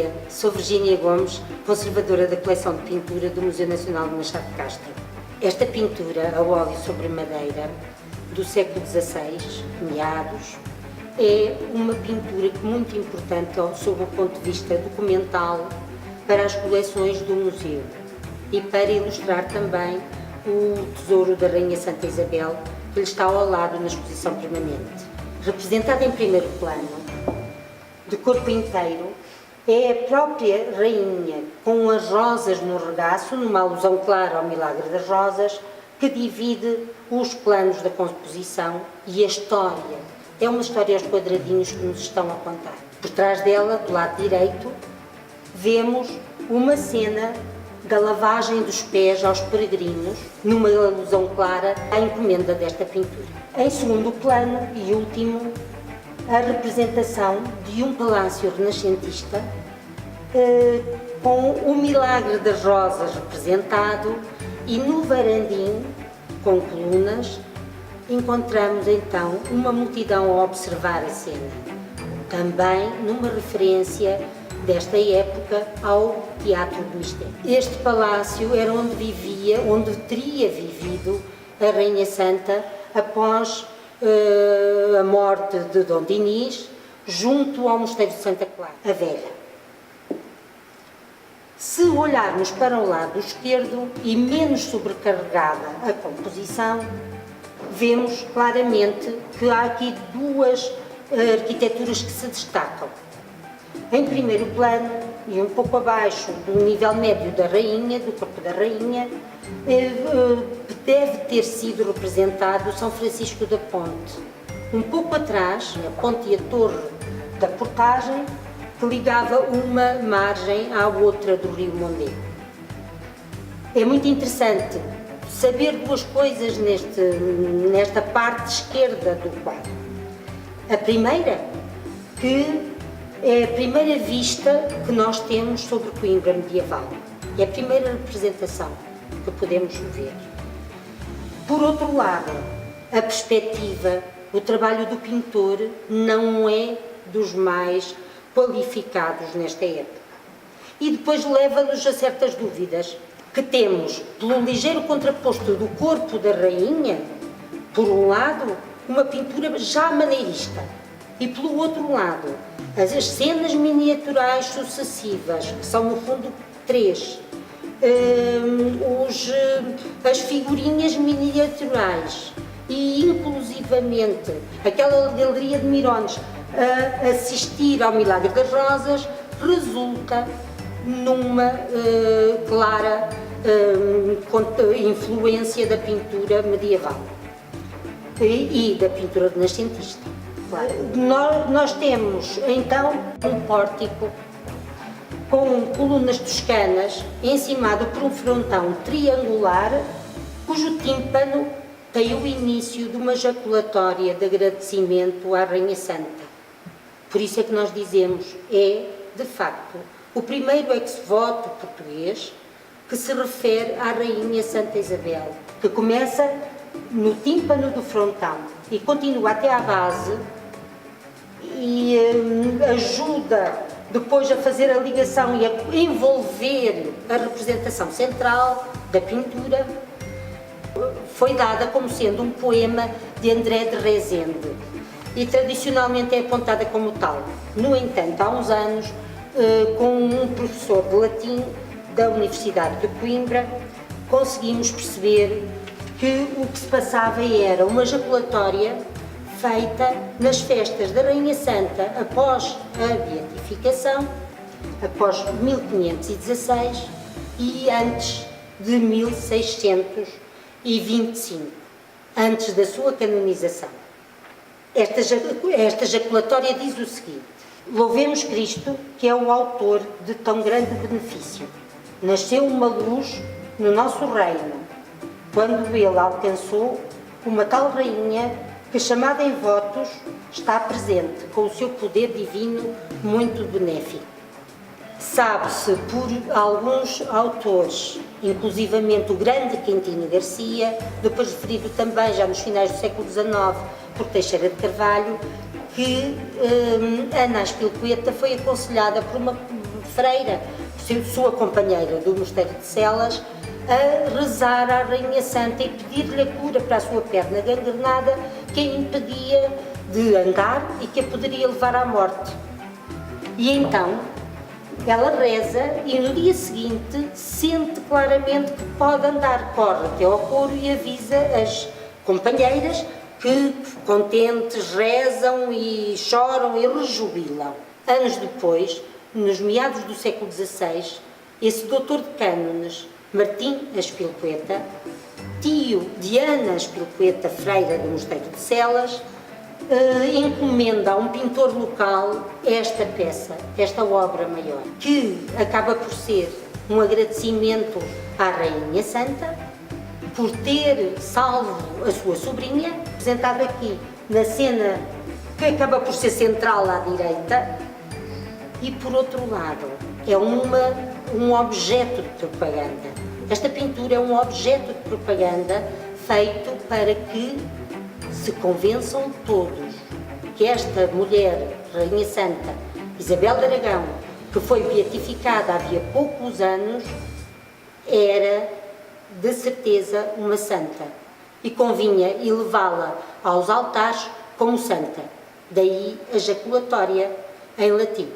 dia, sou Virgínia Gomes, conservadora da coleção de pintura do Museu Nacional de Machado de Castro. Esta pintura, a óleo sobre madeira, do século XVI, meados, é uma pintura muito importante sob o ponto de vista documental para as coleções do museu e para ilustrar também o tesouro da Rainha Santa Isabel, que lhe está ao lado na exposição permanente. Representada em primeiro plano, de corpo inteiro, é a própria Rainha, com as rosas no regaço, numa alusão clara ao milagre das rosas, que divide os planos da composição e a história. É uma história aos quadradinhos que nos estão a contar. Por trás dela, do lado direito, vemos uma cena da lavagem dos pés aos peregrinos, numa alusão clara à encomenda desta pintura. Em segundo plano e último, a representação de um palácio renascentista com o milagre das rosas representado, e no varandim, com colunas, encontramos então uma multidão a observar a cena, também numa referência desta época ao Teatro do Mistério. Este palácio era onde vivia, onde teria vivido a Rainha Santa após a morte de Dom Dinis, junto ao Mosteiro de Santa Clara, a Velha. Se olharmos para o lado esquerdo e menos sobrecarregada a composição, vemos claramente que há aqui duas arquiteturas que se destacam. Em primeiro plano, e um pouco abaixo do nível médio da Rainha, do corpo da Rainha, deve ter sido representado São Francisco da Ponte. Um pouco atrás, a ponte e a torre da portagem, que ligava uma margem à outra do rio Mondego. É muito interessante saber duas coisas nesta parte esquerda do quadro. A primeira, que é a primeira vista que nós temos sobre Coimbra medieval. É a primeira representação que podemos ver. Por outro lado, a perspectiva, o trabalho do pintor não é dos mais qualificados nesta época. E depois leva-nos a certas dúvidas, que temos, pelo ligeiro contraposto do corpo da Rainha, por um lado, uma pintura já maneirista, e pelo outro lado, as cenas miniaturais sucessivas, que são no fundo três, as figurinhas miniaturais e inclusivamente aquela galeria de Mirones a assistir ao Milagre das Rosas, resulta numa clara influência da pintura medieval e da pintura renascentista. Claro. Nós temos então um pórtico com colunas toscanas encimado por um frontão triangular, cujo tímpano tem o início de uma jaculatória de agradecimento à Rainha Santa. Por isso é que nós dizemos, é, de facto, o primeiro ex-voto português que se refere à Rainha Santa Isabel, que começa no tímpano do frontão e continua até à base e ajuda depois a fazer a ligação e a envolver a representação central da pintura. Foi dada como sendo um poema de André de Rezende e tradicionalmente é apontada como tal. No entanto, há uns anos, com um professor de latim da Universidade de Coimbra, conseguimos perceber que o que se passava era uma jaculatória feita nas festas da Rainha Santa após a beatificação, após 1516 e antes de 1625, antes da sua canonização. Esta jaculatória diz o seguinte: louvemos Cristo, que é o autor de tão grande benefício. Nasceu uma luz no nosso reino, quando ele alcançou uma tal rainha que, chamada em votos, está presente com o seu poder divino muito benéfico. Sabe-se por alguns autores, inclusivamente o grande Quintino Garcia, depois referido também já nos finais do século XIX por Teixeira de Carvalho, que Ana Aspilcueta foi aconselhada por uma freira, sua companheira do mosteiro de Celas, a rezar à Rainha Santa e pedir-lhe a cura para a sua perna gangrenada que a impedia de andar e que a poderia levar à morte. E então ela reza e no dia seguinte sente claramente que pode andar, corre até ao coro e avisa as companheiras que, contentes, rezam e choram e rejubilam. Anos depois, nos meados do século XVI, esse doutor de cânones, Martim Azpilicueta, tio de Ana Azpilicueta, freira do mosteiro de Celas, encomenda a um pintor local esta peça, esta obra maior, que acaba por ser um agradecimento à Rainha Santa por ter salvo a sua sobrinha, apresentado aqui na cena que acaba por ser central à direita, e por outro lado é um objeto de propaganda. Esta pintura é um objeto de propaganda feito para que se convençam todos que esta mulher, Rainha Santa, Isabel de Aragão, que foi beatificada havia poucos anos, era de certeza uma santa e convinha elevá-la aos altares como santa. Daí a jaculatória em latim.